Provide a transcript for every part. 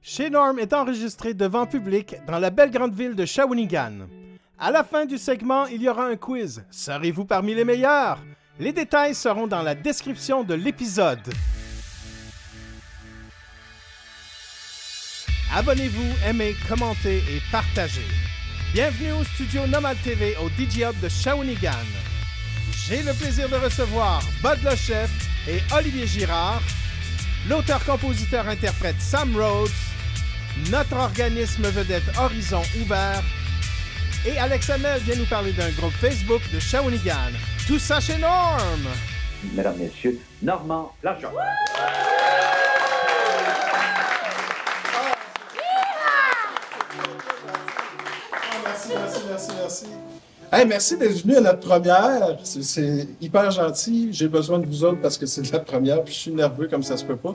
Chez Norm est enregistré devant public dans la belle grande ville de Shawinigan. À la fin du segment, il y aura un quiz. Serez-vous parmi les meilleurs? Les détails seront dans la description de l'épisode. Abonnez-vous, aimez, commentez et partagez. Bienvenue au studio Nomad TV au DJ Hub de Shawinigan. J'ai le plaisir de recevoir Bud le Chef et Olivier Girard, l'auteur-compositeur-interprète Sam Rhodes, notre organisme vedette Horizon Ouvert et Alex Hamel vient nous parler d'un groupe Facebook de Shawinigan. Tout ça chez Norm! Mesdames, Messieurs, Normand Lachon. Merci. Hey, merci d'être venu à notre première. C'est hyper gentil. J'ai besoin de vous autres parce que c'est la première, puis je suis nerveux comme ça se peut pas.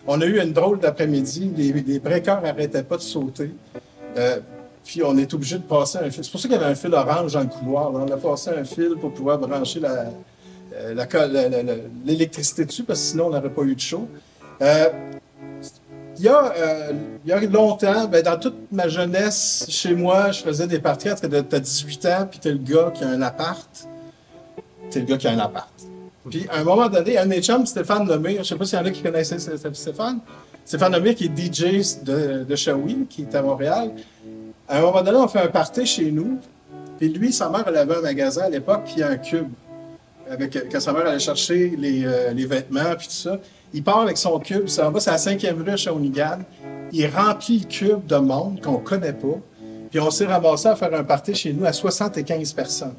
On a eu une drôle d'après-midi. Les breakers n'arrêtaient pas de sauter. Puis on est obligé de passer un fil. C'est pour ça qu'il y avait un fil orange dans le couloir. Là. On a passé un fil pour pouvoir brancher l'électricité dessus parce que sinon on n'aurait pas eu de show. Il y a longtemps, dans toute ma jeunesse, chez moi, je faisais des parties. T'as 18 ans, puis t'es le gars qui a un appart. Puis, à un moment donné, un de mes chums, Stéphane Lemire, je ne sais pas s'il y en a qui connaissaient Stéphane. Stéphane Lemire, qui est DJ de Shawi, qui est à Montréal. À un moment donné, on fait un party chez nous. Puis lui, sa mère, elle avait un magasin à l'époque, puis il y a un cube. Quand sa mère allait chercher les vêtements, puis tout ça. Il part avec son cube, ça va, c'est à la 5e rue à Shawinigan. Il remplit le cube de monde qu'on ne connaît pas. Puis on s'est ramassé à faire un party chez nous à 75 personnes.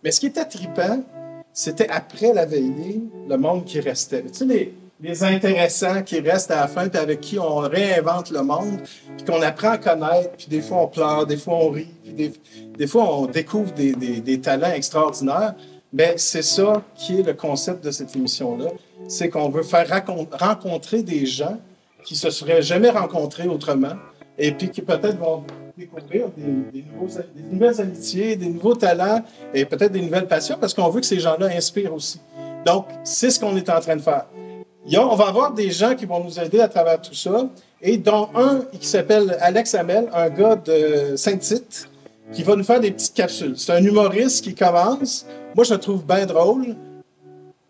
Mais ce qui était trippant, c'était après la veillée, le monde qui restait. Tu sais, les intéressants qui restent à la fin, puis avec qui on réinvente le monde, puis qu'on apprend à connaître, puis des fois on pleure, des fois on rit, puis des fois on découvre des talents extraordinaires. Bien, c'est ça qui est le concept de cette émission-là. C'est qu'on veut faire rencontrer des gens qui se seraient jamais rencontrés autrement et puis qui peut-être vont découvrir des nouvelles amitiés, des nouveaux talents et peut-être des nouvelles passions parce qu'on veut que ces gens-là inspirent aussi. Donc, c'est ce qu'on est en train de faire. On va avoir des gens qui vont nous aider à travers tout ça et dont un qui s'appelle Alex Hamel, un gars de Saint-Tite, qui va nous faire des petites capsules. C'est un humoriste qui commence. Moi, je le trouve bien drôle.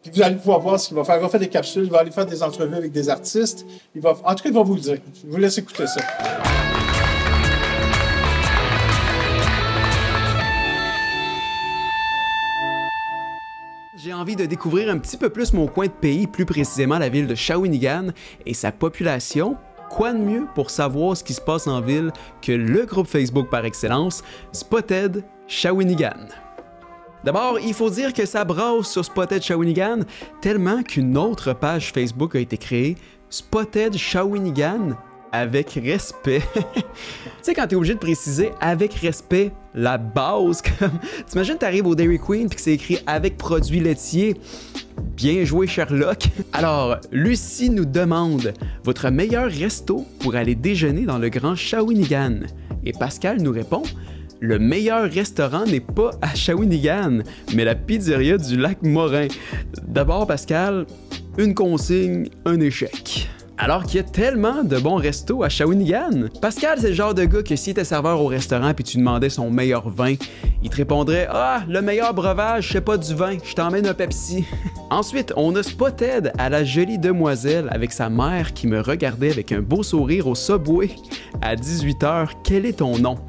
Puis vous allez pouvoir voir ce qu'il va faire. Il va faire des capsules, il va aller faire des entrevues avec des artistes. En tout cas, il va vous le dire. Je vous laisse écouter ça. J'ai envie de découvrir un petit peu plus mon coin de pays, plus précisément la ville de Shawinigan et sa population. Quoi de mieux pour savoir ce qui se passe en ville que le groupe Facebook par excellence, Spotted Shawinigan. D'abord, il faut dire que ça brasse sur Spotted Shawinigan tellement qu'une autre page Facebook a été créée, Spotted Shawinigan, avec respect. Tu sais, quand t'es obligé de préciser avec respect la base, comme t'imagines t'arrives au Dairy Queen puis que c'est écrit avec produits laitiers. Bien joué, Sherlock. Alors, Lucie nous demande votre meilleur resto pour aller déjeuner dans le grand Shawinigan. Et Pascal nous répond le meilleur restaurant n'est pas à Shawinigan, mais la pizzeria du lac Morin. D'abord, Pascal, une consigne, un échec. Alors qu'il y a tellement de bons restos à Shawinigan. Pascal, c'est le genre de gars que si t'es serveur au restaurant puis tu demandais son meilleur vin, il te répondrait « Ah, le meilleur breuvage, c'est pas du vin, je t'emmène un Pepsi. » Ensuite, on a Spotted à la jolie demoiselle avec sa mère qui me regardait avec un beau sourire au Subway. À 18h, quel est ton nom?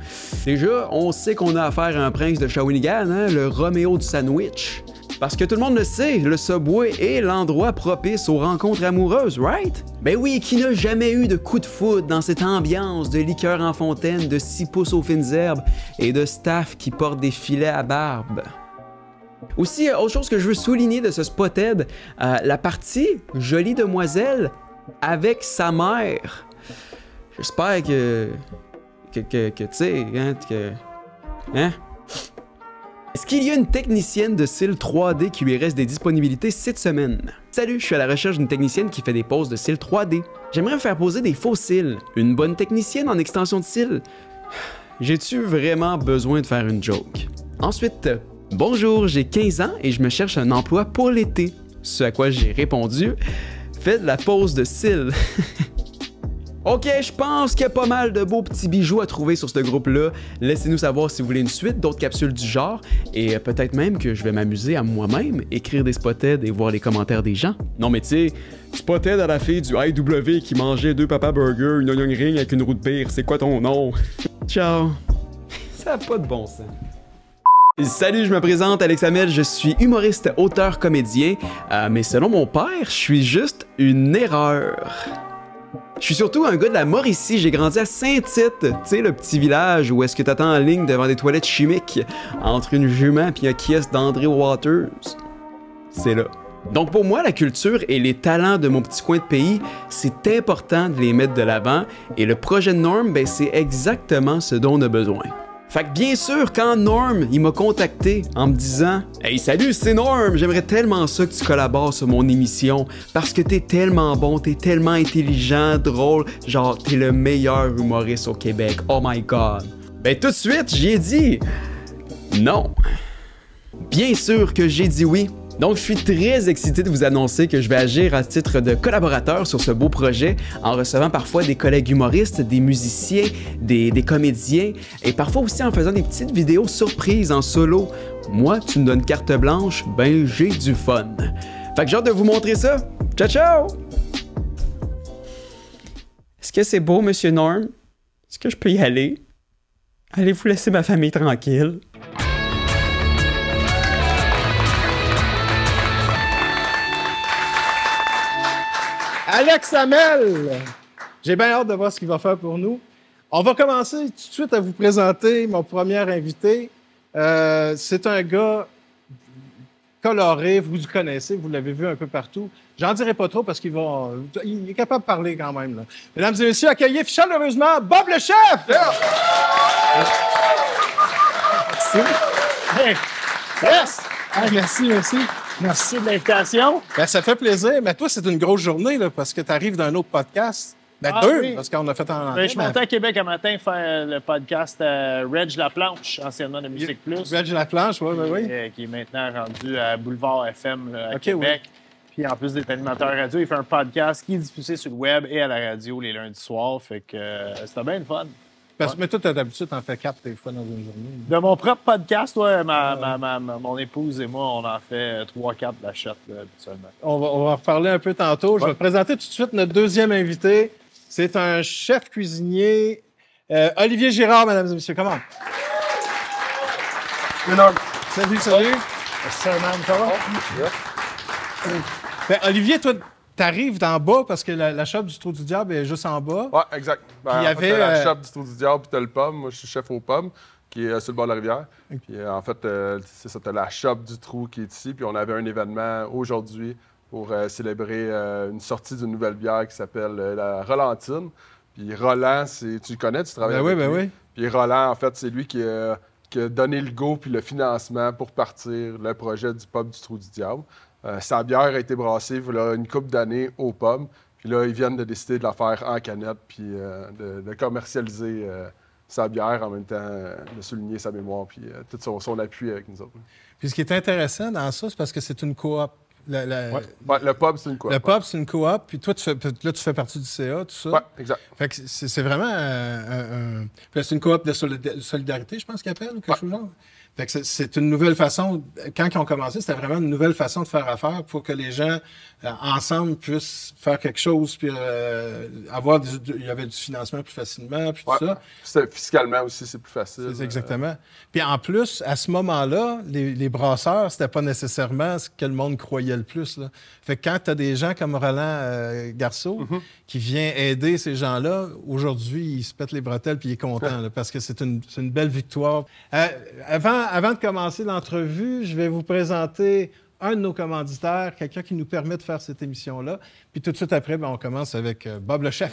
Déjà, on sait qu'on a affaire à un prince de Shawinigan, hein, le Roméo du sandwich. Parce que tout le monde le sait, le Subway est l'endroit propice aux rencontres amoureuses, right? Ben oui, qui n'a jamais eu de coup de foudre dans cette ambiance de liqueur en fontaine, de 6 pouces aux fines herbes et de staff qui porte des filets à barbe? Aussi, autre chose que je veux souligner de ce Spotted, la partie jolie demoiselle avec sa mère. J'espère que tu sais, hein? Est-ce qu'il y a une technicienne de cils 3D qui lui reste des disponibilités cette semaine? Salut, je suis à la recherche d'une technicienne qui fait des poses de cils 3D. J'aimerais me faire poser des faux cils. Une bonne technicienne en extension de cils? J'ai-tu vraiment besoin de faire une joke? Ensuite, bonjour, j'ai 15 ans et je me cherche un emploi pour l'été. Ce à quoi j'ai répondu, fais de la pose de cils. Ok, je pense qu'il y a pas mal de beaux petits bijoux à trouver sur ce groupe-là. Laissez-nous savoir si vous voulez une suite, d'autres capsules du genre, et peut-être même que je vais m'amuser à moi-même, écrire des Spotted et voir les commentaires des gens. Non mais tu sais, Spotted à la fille du IW qui mangeait 2 Papa Burger, une onion ring avec une roue de pire, c'est quoi ton nom? Ciao! Ça a pas de bon sens. Salut, je me présente, Alex Hamel, je suis humoriste, auteur, comédien, mais selon mon père, je suis juste une erreur. Je suis surtout un gars de la Mauricie, j'ai grandi à Saint-Tite, tu sais, le petit village où est-ce que t'attends en ligne devant des toilettes chimiques, entre une jument puis un kiosque d'André Waters. C'est là. Donc pour moi, la culture et les talents de mon petit coin de pays, c'est important de les mettre de l'avant, et le projet de Norm, ben c'est exactement ce dont on a besoin. Fait que bien sûr, quand Norm, il m'a contacté en me disant « Hey, salut, c'est Norm, j'aimerais tellement ça que tu collabores sur mon émission, parce que t'es tellement bon, t'es tellement intelligent, drôle, genre t'es le meilleur humoriste au Québec, oh my god. » Ben tout de suite, j'ai dit « Non. » Bien sûr que j'ai dit oui. Donc, je suis très excité de vous annoncer que je vais agir à titre de collaborateur sur ce beau projet en recevant parfois des collègues humoristes, des musiciens, des comédiens et parfois aussi en faisant des petites vidéos surprises en solo. Moi, tu me donnes carte blanche, ben j'ai du fun. Fait que j'ai hâte de vous montrer ça. Ciao, ciao! Est-ce que c'est beau, Monsieur Norm? Est-ce que je peux y aller? Allez-vous laisser ma famille tranquille? Alex Hamel! J'ai bien hâte de voir ce qu'il va faire pour nous. On va commencer tout de suite à vous présenter mon premier invité. C'est un gars coloré, vous le connaissez, vous l'avez vu un peu partout. J'en dirai pas trop parce qu'il est capable de parler quand même. Là. Mesdames et messieurs, accueillez chaleureusement Bob le chef! Yeah. Merci. Yes! Ah, merci. Merci de l'invitation. Ben, ça fait plaisir. Mais toi, c'est une grosse journée là, parce que tu arrives d'un autre podcast. Ben, deux, oui. Parce qu'on a fait en je suis monté à Québec un matin faire le podcast Reg Laplanche, anciennement de Musique Plus. Reg Laplanche, oui. Qui est maintenant rendu à Boulevard FM à Québec. Oui. Puis en plus d'être animateur radio, il fait un podcast qui est diffusé sur le web et à la radio les lundis soirs. Fait que c'était bien le fun. Mais toi, d'habitude, t'en fais 4 des fois dans une journée. De mon propre podcast, ouais, mon épouse et moi, on en fait 3-4 de la shot habituellement. On va en reparler un peu tantôt. Je vais présenter tout de suite notre deuxième invité. C'est un chef cuisinier, Olivier Girard, mesdames et messieurs. Comment? Salut. Salut, man, ça va? Ben, Olivier, toi, t'arrives d'en bas parce que la shop du Trou du Diable est juste en bas. Oui, exact. Ben, en fait, la shop du Trou du Diable, puis t'as le Pomme. Moi, je suis chef aux Pommes, qui est sur le bord de la rivière. Okay. Puis en fait, c'est ça, t'as la shop du Trou qui est ici. Puis on avait un événement aujourd'hui pour célébrer une sortie d'une nouvelle bière qui s'appelle la Rolantine. Puis Roland, tu le connais, tu travailles avec lui. Oui. Puis Roland, en fait, c'est lui qui a donné le go puis le financement pour partir le projet du Pub du Trou du Diable. Sa bière a été brassée il y a une couple d'années aux pommes. Puis là, ils viennent de décider de la faire en canette puis de commercialiser sa bière en même temps de souligner sa mémoire puis tout son appui avec nous autres. Puis ce qui est intéressant dans ça, c'est parce que c'est une coop. Le pub, c'est une coop. Le pub, c'est une coop. Puis toi, tu fais partie du CA, tout ça. Oui, exact. Fait que c'est vraiment c'est une coop de solidarité, je pense qu'ils appellent, ou quelque chose genre. Fait que c'est une nouvelle façon. Quand ils ont commencé, c'était vraiment une nouvelle façon de faire affaire pour que les gens, ensemble, puissent faire quelque chose, puis il y avait du financement plus facilement, puis tout ça. Fiscalement aussi, c'est plus facile. Exactement. Puis en plus, à ce moment-là, les brasseurs, c'était pas nécessairement ce que le monde croyait le plus. Là. Fait que quand tu as des gens comme Roland Garceau qui vient aider ces gens-là, aujourd'hui, il se pète les bretelles puis il est content là, parce que c'est une belle victoire. Avant de commencer l'entrevue, je vais vous présenter un de nos commanditaires, quelqu'un qui nous permet de faire cette émission-là. Puis tout de suite après, on commence avec Bob le chef.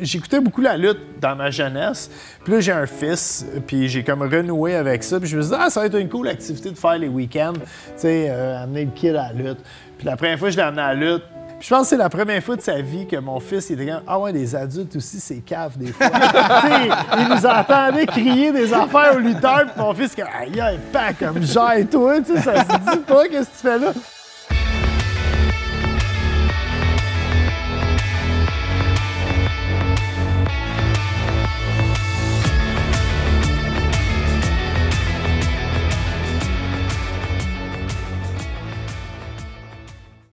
j'écoutais beaucoup la lutte dans ma jeunesse. Puis là, j'ai un fils, puis j'ai comme renoué avec ça. Puis je me suis dit, ça va être une cool activité de faire les week-ends, tu sais, amener le kid à la lutte. Puis la première fois que je l'ai amené à la lutte, je pense que c'est la première fois de sa vie que mon fils il était comme ah ouais, des adultes aussi, c'est cave des fois. Il nous entendait crier des affaires aux lutteurs, puis mon fils comme aïe, pas comme gère toi, ça se dit pas, qu'est-ce que tu fais là?